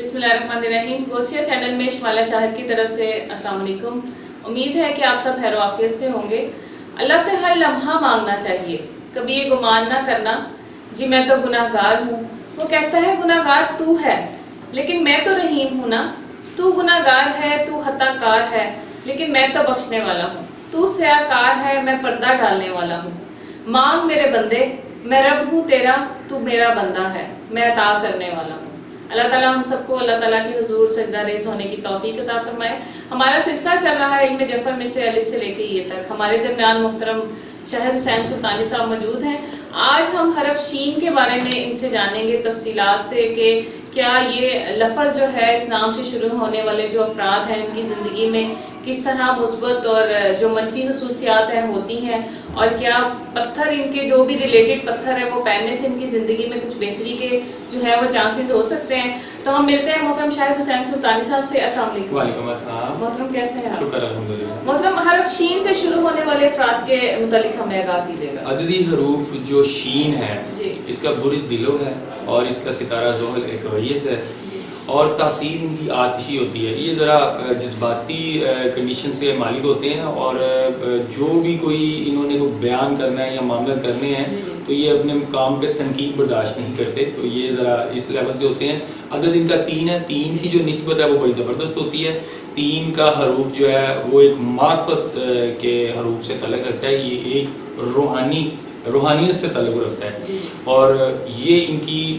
بسم اللہ الرحمن الرحیم. غوثیہ چینل میں شمالہ شاہد کی طرف سے السلام علیکم. امید ہے کہ آپ سب خیر و عافیت سے ہوں گے. اللہ سے ہر لمحہ مانگنا چاہیے, کبھی یہ گمان نہ کرنا جی میں تو گناہ گار ہوں. وہ کہتا ہے گناہ گار تو ہے لیکن میں تو رحیم ہوں نا. تو گناہ گار ہے, تو خطا کار ہے, لیکن میں تو بخشنے والا ہوں. تو سیاہ کار ہے, میں پردہ ڈالنے والا ہوں. مانگ میرے بندے, میں رب ہوں تیرا, تو میرا بندہ ہے, میں عطا کرنے والا ہوں. اللہ تعالیٰ ہم سب کو اللہ تعالیٰ کی حضور سجدہ ریز ہونے کی توفیق عطا فرمائے. ہمارا سلسلہ چل رہا ہے علم جعفر میں سے الف سے لے کے یہ تک. ہمارے درمیان محترم شاہد حسین سلطانی صاحب موجود ہیں. آج ہم حرف شین کے بارے میں ان سے جانیں گے تفصیلات سے کہ کیا یہ لفظ جو ہے اس نام سے شروع ہونے والے جو افراد ہیں ان کی زندگی میں کس طرح مثبت اور جو منفی خصوصیات ہیں ہوتی ہیں, اور کیا پتھر ان کے جو بھی ریلیٹڈ پتھر ہے وہ پہننے سے ان کی زندگی میں کچھ بہتری کے جو ہے وہ چانسز ہو سکتے ہیں. تو ہم ملتے ہیں محترم شاہد حسین سلطانی صاحب سے. السلام علیکم. وعلیکم السلام. محترم کیسے ہیں آپ؟ شکر الحمدللہ. محترم حرف شین سے شروع ہونے والے افراد کے متعلق ہمیں آگاہ کیجیے گا. عددی حروف جو شین ہے جی. اس کا برج دلو ہے اور اس کا ستارہ زحل ایکویریس ہے اور تاثیر ان کی آتشی ہوتی ہے. یہ ذرا جذباتی کنڈیشن سے مالک ہوتے ہیں اور جو بھی کوئی انہوں نے بیان کرنا ہے یا معاملات کرنے ہیں تو یہ اپنے کام پہ تنقید برداشت نہیں کرتے, تو یہ ذرا اس لیول سے ہوتے ہیں. عدد ان کا 3 ہے. 3 کی جو نسبت ہے وہ بڑی زبردست ہوتی ہے. 3 کا حروف جو ہے وہ ایک معرفت کے حروف سے تعلق رکھتا ہے. یہ ایک روحانیت سے تعلق رکھتا ہے اور یہ ان کی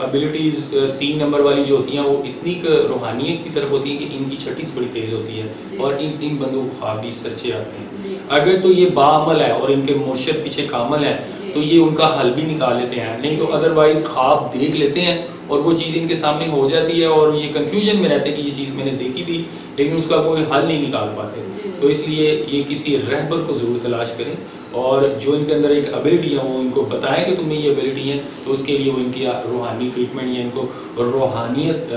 ابیلٹیز 3 نمبر والی جو ہوتی ہیں وہ اتنی روحانیت کی طرف ہوتی ہیں کہ ان کی چھٹی سے بڑی تیز ہوتی ہے اور ان بندوں کو خواب بھی سچے آتے ہیں. اگر تو یہ باعمل ہے اور ان کے مرشد پیچھے کامل ہے تو یہ ان کا حل بھی نکال لیتے ہیں, نہیں تو ادروائز خواب دیکھ لیتے ہیں اور وہ چیز ان کے سامنے ہو جاتی ہے اور یہ کنفیوژن میں رہتے ہیں کہ یہ چیز میں نے دیکھی تھی لیکن اس کا کوئی حل نہیں نکال پاتے. تو اس لیے یہ کسی رہبر کو ضرور تلاش کریں اور جو ان کے اندر ایک ابیلٹی ہے وہ ان کو بتائیں کہ تمہیں یہ ابیلٹی ہے, تو اس کے لیے وہ ان کی روحانی ٹریٹمنٹ یا ان کو روحانیت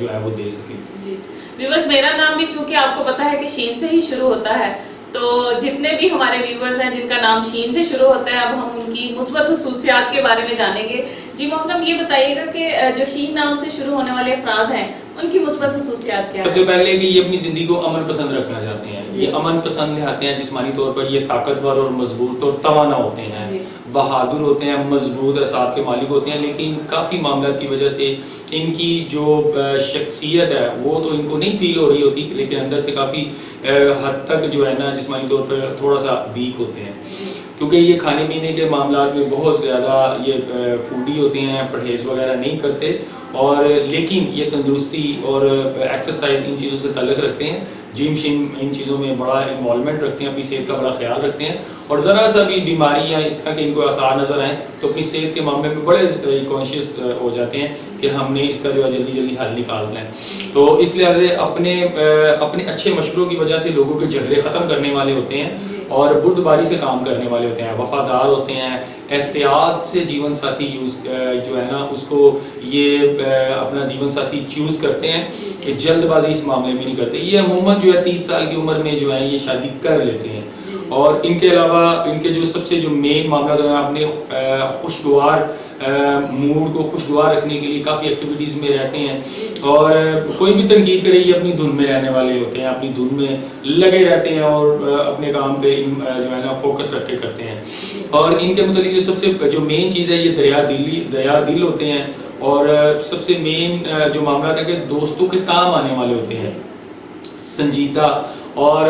جو ہے وہ دے سکیں. جی ویورز, میرا نام بھی چونکہ آپ کو پتہ ہے کہ شین سے ہی شروع ہوتا ہے, تو جتنے بھی ہمارے ویورز ہیں جن کا نام شین سے شروع ہوتا ہے اب ہم ان کی مثبت خصوصیات کے بارے میں جانیں گے. جی محترم یہ بتائیے گا کہ جو شین نام سے شروع ہونے والے افراد ہیں ان کی مثبت خصوصیات کیا ہیں؟ سب سے پہلے کہ یہ اپنی زندگی کو امن پسند رکھنا چاہتے ہیں. یہ امن پسند آتے ہیں. جسمانی طور پر یہ طاقتور اور مضبوط اور توانا ہوتے ہیں, بہادر ہوتے ہیں, مضبوط اعصاب کے مالک ہوتے ہیں, لیکن کافی معاملات کی وجہ سے ان کی جو شخصیت ہے وہ تو ان کو نہیں فیل ہو رہی ہوتی لیکن اندر سے کافی حد تک جو ہے نا جسمانی طور پر تھوڑا سا ویک ہوتے ہیں کیونکہ یہ کھانے پینے کے معاملات میں بہت زیادہ یہ فوڈی ہوتے ہیں, پرہیز وغیرہ نہیں کرتے اور لیکن یہ تندرستی اور ایکسرسائز ان چیزوں سے تعلق رکھتے ہیں. جم شم ان چیزوں میں بڑا انوالومنٹ رکھتے ہیں, اپنی صحت کا بڑا خیال رکھتے ہیں اور ذرا سا بھی بیماری یا اس طرح کے ان کو آثار نظر آئیں تو اپنی صحت کے معاملے میں بڑے کانشیس ہو جاتے ہیں کہ ہم نے اس کا جو ہے جلدی جلدی حل نکالنا ہے. تو اس لحاظ سے اپنے اچھے مشوروں کی وجہ سے لوگوں کے جھگڑے ختم کرنے والے ہوتے ہیں اور بردباری سے کام کرنے والے ہوتے ہیں, وفادار ہوتے ہیں, احتیاط سے جیون ساتھی جو ہے نا اس کو یہ اپنا جیون ساتھی چوز کرتے ہیں کہ جلد بازی اس معاملے میں نہیں کرتے. یہ عموماً جو ہے 30 سال کی عمر میں جو ہے یہ شادی کر لیتے ہیں اور ان کے علاوہ ان کے جو سب سے جو مین معاملات ہیں اپنے خوشگوار موڈ کو خوشگوار رکھنے کے لیے کافی ایکٹیویٹیز میں رہتے ہیں اور کوئی بھی تنقید کرے یہ اپنی دھن میں رہنے والے ہوتے ہیں, اپنی دھن میں لگے رہتے ہیں اور اپنے کام پہ جو ہے نا فوکس رکھ کے کرتے ہیں. اور ان کے متعلق سب سے جو مین چیز ہے یہ دریا دل ہوتے ہیں اور سب سے مین جو معاملات ہے کہ دوستوں کے کام آنے والے ہوتے ہیں, سنجیدہ اور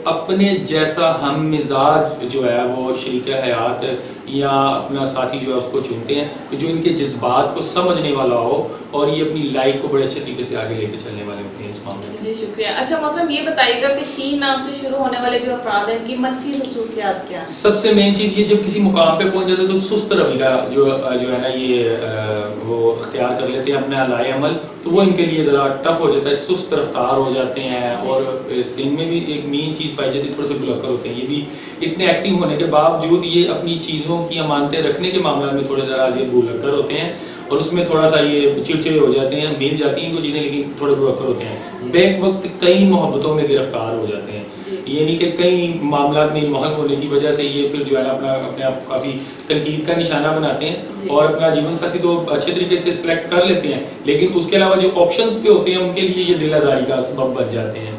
اپنے جیسا ہم مزاج جو ہے وہ شریک حیات یا اپنا ساتھی جو ہے اس کو چنتے ہیں کہ جو ان کے جذبات کو سمجھنے والا ہو اور یہ اپنی لائف کو بڑے اچھے طریقے سے آگے لے کے چلنے والے ہوتے ہیں اس معاملے میں. جی شکریہ. اچھا محترم یہ بتائیے گا کہ شین نام سے شروع ہونے والے جو افراد ہیں ان کی منفی خصوصیات کیا ہیں؟ سب سے مین چیز یہ جب کسی مقام پہ پہنچ جاتے ہیں تو سست رویہ جو ہے نا یہ وہ اختیار کر لیتے ہیں اپنا لائے عمل, تو وہ ان کے لیے ذرا ٹف ہو جاتا ہے, سست رفتار ہو جاتے ہیں اور ان میں بھی ایک مین چیز پائی جاتی ہے تھوڑے سے بلاکر ہوتے ہیں. یہ بھی اتنے ایکٹیو ہونے کے باوجود یہ اپنی چیزوں کی امانتیں رکھنے کے معاملات میں تھوڑے ذرا بلاکر ہوتے ہیں اور اس میں تھوڑا سا یہ چڑچڑے ہو جاتے ہیں, مل جاتی ہیں ان کو چیزیں لیکن تھوڑے بلاکر ہوتے ہیں. بیک وقت کئی محبتوں میں گرفتار ہو جاتے ہیں. یہ نہیں کہ کئی معاملات میں انوالو ہونے کی وجہ سے یہ پھر جو ہے نا اپنے آپ کو کافی تنقید کا نشانہ بناتے ہیں اور اپنا جیون ساتھی تو اچھے طریقے سے سلیکٹ کر لیتے ہیں، لیکن اس کے علاوہ جو آپشنز پہ ہوتے ہیں ان کے لیے یہ دل آزاری کا سبب بن جاتے ہیں.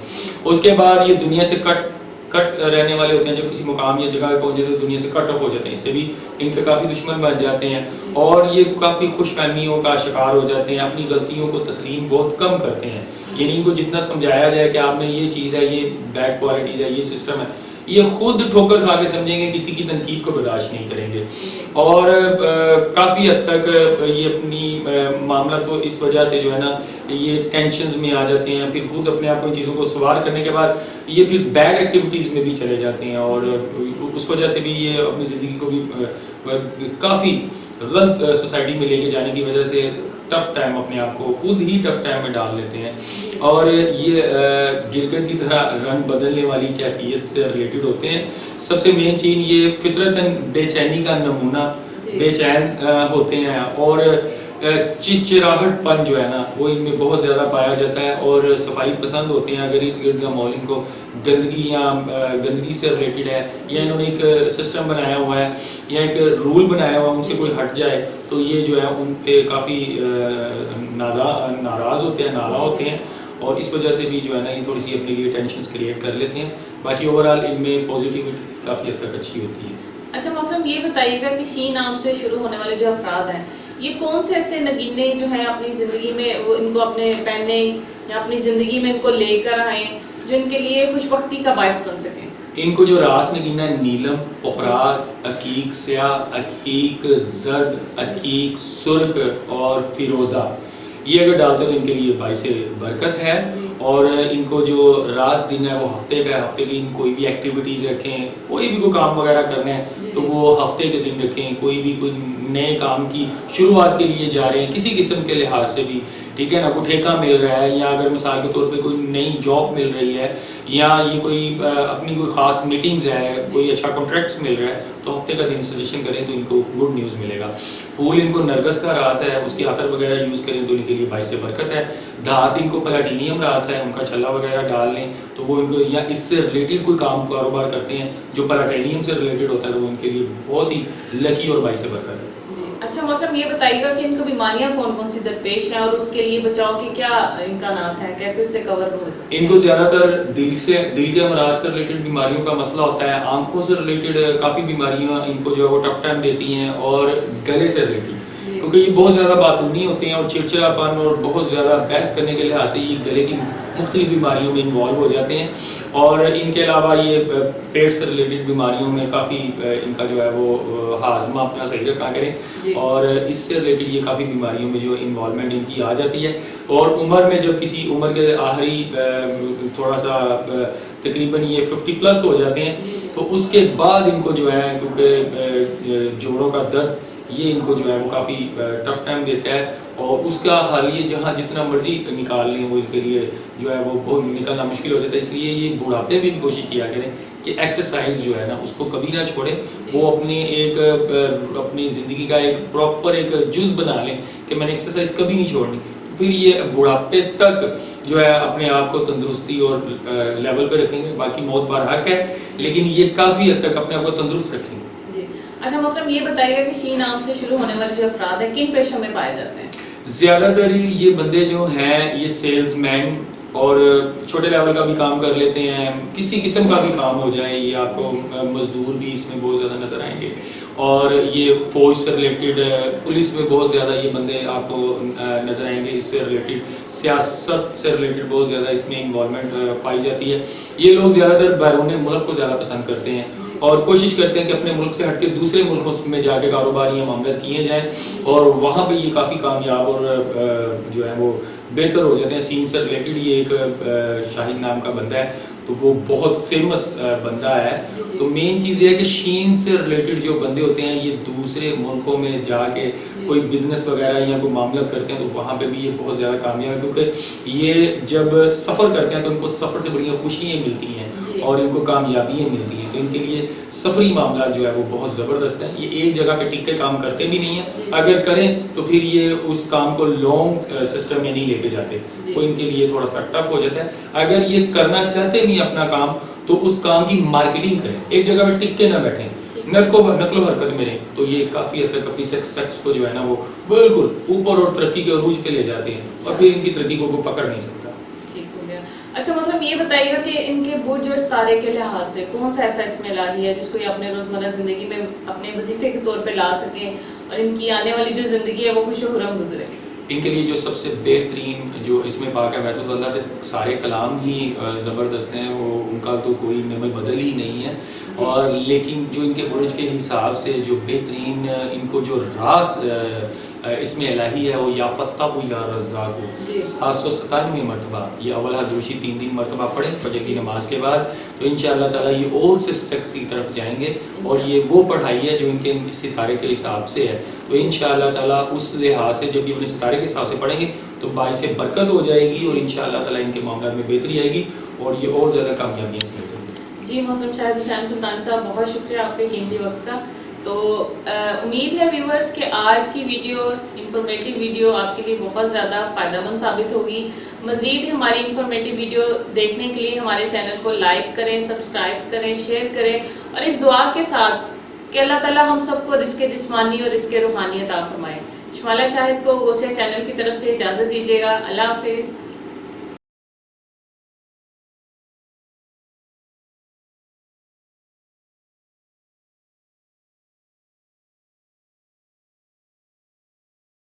اس کے بعد یہ دنیا سے کٹ رہنے والے ہوتے ہیں، جب کسی مقام یا جگہ پہ پہنچے تو دنیا سے کٹ آف ہو جاتے ہیں، اس سے بھی ان کے کافی دشمن بن جاتے ہیں اور یہ کافی خوش فہمیوں کا شکار ہو جاتے ہیں، اپنی غلطیوں کو تسلیم بہت کم کرتے ہیں. یعنی ان کو جتنا سمجھایا جائے کہ آپ میں یہ چیز ہے، یہ بیڈ کوالٹیز ہے، یہ سسٹم ہے، یہ خود ٹھوکر کھا کے سمجھیں گے، کسی کی تنقید کو برداشت نہیں کریں گے. اور کافی حد تک یہ اپنی معاملات کو اس وجہ سے جو ہے نا یہ ٹینشنز میں آ جاتے ہیں، پھر خود اپنے آپ کو ان چیزوں کو سوار کرنے کے بعد یہ پھر بیڈ ایکٹیویٹیز میں بھی چلے جاتے ہیں اور اس وجہ سے بھی یہ اپنی زندگی کو بھی کافی غلط سوسائٹی میں لے کے جانے کی وجہ سے ٹف ٹائم اپنے آپ کو خود ہی ٹف ٹائم میں ڈال لیتے ہیں. اور یہ گرگت کی طرح رنگ بدلنے والی کیفیت سے ریلیٹڈ ہوتے ہیں. سب سے مین چیز یہ فطرتاً بے چینی کا نمونہ، بے چین ہوتے ہیں اور چچراہٹ پن جو ہے نا وہ ان میں بہت زیادہ پایا جاتا ہے اور صفائی پسند ہوتے ہیں. اگر ارد گرد کا ماحول ان کو گندگی سے ریلیٹڈ ہے یا انہوں نے ایک سسٹم بنایا ہوا ہے یا ایک رول بنایا ہوا ہے، ان سے کوئی ہٹ جائے تو یہ جو ہے ان پہ کافی ناراض ہوتے ہیں، ناراض ہوتے ہیں اور اس وجہ سے بھی جو ہے نا یہ تھوڑی سی اپنے لیے ٹینشنز کریٹ کر لیتے ہیں. باقی اوورآل ان میں پازیٹیوٹی کافی حد تک اچھی ہوتی ہے. اچھا محترم یہ بتائیے گا کہ شین نام سے شروع ہونے والے جو افراد ہیں یہ کون سے ایسے نگینے جو ہیں اپنی زندگی میں وہ ان کو اپنے پہننے یا اپنی زندگی میں ان کو لے کر آئیں جو ان کے لیے خوش بختی کا باعث بن سکیں؟ ان کو جو راس نگینہ نیلم، پخرات، عقیق سیاہ، عقیق زرد، عقیق سرخ اور فیروزہ، یہ اگر ڈالتے ہیں تو ان کے لیے باعث برکت ہے. اور ان کو جو راس دن ہے وہ ہفتے کا ہے، ہفتے کی کوئی بھی ایکٹیویٹیز رکھیں، کوئی بھی کوئی کام وغیرہ کرنا ہے تو وہ ہفتے کے دن رکھیں. کوئی بھی کوئی نئے کام کی شروعات کے لیے جا رہے ہیں کسی قسم کے لحاظ سے بھی، ٹھیک ہے نا، کوئی ٹھیکہ مل رہا ہے یا اگر مثال کے طور پہ کوئی نئی جاب مل رہی ہے یا یہ کوئی اپنی کوئی خاص میٹنگز ہے، کوئی اچھا کانٹریکٹس مل رہا ہے تو ہفتے کا دن سجیشن کریں تو ان کو گڈ نیوز ملے گا. پھول ان کو نرگس کا راس ہے، اس کے عطر وغیرہ یوز کریں تو ان کے لیے باعث برکت ہے. دھات ان کو پلاٹینیم راس ہے، ان کا چھلا وغیرہ ڈال لیں تو وہ ان کو یا اس سے ریلیٹڈ کوئی کام کاروبار کرتے ہیں جو پلاٹینیم سے ریلیٹڈ ہوتا ہے تو وہ ان کے لیے بہت ہی لکی اور باعث برکت ہے. اچھا مطلب یہ بتائیے گا کہ ان کو بیماریاں کون کون سی درپیش ہیں اور اس کے لیے بچاؤ کے کیا امکانات ہیں، کیسے اس سے کور ہو سکتے ہیں؟ ان کو زیادہ تر دل کے امراض سے ریلیٹڈ بیماریوں کا مسئلہ ہوتا ہے، آنکھوں سے ریلیٹڈ کافی بیماریاں ان کو جو ہے وہ ٹف ٹائم دیتی ہیں اور گلے سے ریلیٹڈ کیونکہ یہ بہت زیادہ باتونی ہوتے ہیں اور چڑچڑاپن اور بہت زیادہ بحث کرنے کے لحاظ سے یہ گلے کی مختلف بیماریوں میں انوالو ہو جاتے ہیں. اور ان کے علاوہ یہ پیٹ سے ریلیٹڈ بیماریوں میں کافی ان کا جو ہے وہ ہاضمہ اپنا صحیح رکھا کریں اور اس سے ریلیٹڈ یہ کافی بیماریوں میں جو انوالومنٹ ان کی آ جاتی ہے. اور عمر میں جب کسی عمر کے آخری تھوڑا سا تقریباً یہ 50+ ہو جاتے ہیں تو اس کے بعد ان کو جو ہے کیونکہ جوڑوں کا درد یہ ان کو جو ہے وہ کافی ٹف ٹائم دیتا ہے اور اس کا حل یہ جہاں جتنا مرضی نکال لیں وہ ان کے لیے جو ہے وہ بہت نکلنا مشکل ہو جاتا ہے. اس لیے یہ بڑھاپے میں بھی کوشش کیا کریں کہ ایکسرسائز جو ہے نا اس کو کبھی نہ چھوڑیں، وہ اپنی زندگی کا ایک پراپر ایک جز بنا لیں کہ میں نے ایکسرسائز کبھی نہیں چھوڑنی. تو پھر یہ بڑھاپے تک جو ہے اپنے آپ کو تندرستی اور لیول پہ رکھیں گے. باقی موت برحق ہے لیکن یہ کافی حد تک اپنے آپ کو تندرست رکھیں گے. اچھا محترم یہ بتائیے گا کہ شی نام سے شروع ہونے والے جو افراد ہیں کن پیشوں میں پائے جاتے ہیں؟ زیادہ تر یہ بندے جو ہیں یہ سیلز مین اور چھوٹے لیول کا بھی کام کر لیتے ہیں، کسی قسم کا بھی کام ہو جائے. یہ آپ کو مزدور بھی اس میں بہت زیادہ نظر آئیں گے اور یہ فوج سے ریلیٹڈ، پولیس میں بہت زیادہ یہ بندے آپ کو نظر آئیں گے. اس سے ریلیٹڈ سیاست سے ریلیٹڈ بہت زیادہ اس میں انوالومنٹ پائی جاتی ہے. یہ لوگ زیادہ تر بیرون ملک کو زیادہ پسند کرتے ہیں اور کوشش کرتے ہیں کہ اپنے ملک سے ہٹ کے دوسرے ملکوں میں جا کے کاروبار یا معاملات کیے جائیں اور وہاں پہ یہ کافی کامیاب اور جو ہے وہ بہتر ہو جاتے ہیں. سین سے ریلیٹڈ یہ ایک شاہین نام کا بندہ ہے تو وہ بہت فیمس بندہ ہے. تو مین چیز یہ ہے کہ شین سے ریلیٹڈ جو بندے ہوتے ہیں یہ دوسرے ملکوں میں جا کے کوئی بزنس وغیرہ یا کوئی معاملات کرتے ہیں تو وہاں پہ بھی یہ بہت زیادہ کامیاب ہے کیونکہ یہ جب سفر کرتے ہیں تو ان کو سفر سے بڑی خوشیاں ملتی ہیں اور ان کو کامیابیاں ملتی ہیں. تو ان کے لیے سفری معاملات جو ہے وہ بہت زبردست ہیں. یہ ایک جگہ پہ ٹک کے کام کرتے بھی نہیں ہیں، اگر کریں تو پھر یہ اس کام کو لانگ سسٹم میں نہیں لے کے جاتے، وہ ان کے لیے تھوڑا سا ٹف ہو جاتا ہے. اگر یہ کرنا چاہتے بھی اپنا کام تو اس کام کی مارکیٹنگ کریں, ایک جگہ پہ ٹک کے نہ بیٹھیں, نقل و حرکت میں رہیں, تو یہ کافی حد تک اپنی سیکس کو جو ہے نا وہ بالکل اوپر اور ترقی کے عروج پہ لے جاتے ہیں, اور پھر ان کی ترقی کو کوئی پکڑ نہیں سکتا. ٹھیک ہو گیا. اچھا مطلب یہ بتائیے گا کہ ان کے برج اور ستارے کے لحاظ سے کون سا ایسا اس میں الہی ہے جس کو یہ اپنے روزمرہ زندگی میں اپنے وظیفے کے طور پہ لا سکیں اور ان کی آنے والی جو زندگی ہے وہ خوش و خرم گزرے؟ ان کے لیے جو سب سے بہترین جو اس میں پاک ہے بیت اللہ کے سارے کلام ہی زبردست ہیں, وہ ان کا تو کوئی نعمل بدل ہی نہیں ہے, اور لیکن جو ان کے برج کے حساب سے جو بہترین ان کو جو راز اس میں الہی ہے وہ یا فتح یا رزاق 797 مرتبہ, یہ اول حدروشی 3 مرتبہ پڑھیں فجر کی نماز کے بعد, تو انشاءاللہ تعالیٰ یہ اور سے سیکس کی طرف جائیں گے, اور یہ وہ پڑھائی ہے جو ان کے ستارے کے حساب سے ہے, تو انشاءاللہ تعالیٰ اس لحاظ سے جب یہ اپنے ستارے کے حساب سے پڑھیں گے تو باعث برکت ہو جائے گی, اور انشاءاللہ تعالیٰ ان کے معاملات میں بہتری آئے گی اور یہ اور زیادہ کامیابیاں سے ملیں گی. جی محترم شاہد حسین سلطان صاحب, بہت شکریہ آپ کے قیمتی وقت کا. تو امید ہے ویورز کہ آج کی ویڈیو انفارمیٹیو ویڈیو آپ کے لیے بہت زیادہ فائدہ مند ثابت ہوگی. مزید ہماری انفارمیٹیو ویڈیو دیکھنے کے لیے ہمارے چینل کو لائک کریں, سبسکرائب کریں, شیئر کریں, اور اس دعا کے ساتھ کہ اللہ تعالیٰ ہم سب کو رزق جسمانی اور رزق روحانی عطا فرمائے. شمالہ شاہد کو غوثیہ چینل کی طرف سے اجازت دیجیے گا. اللہ حافظ.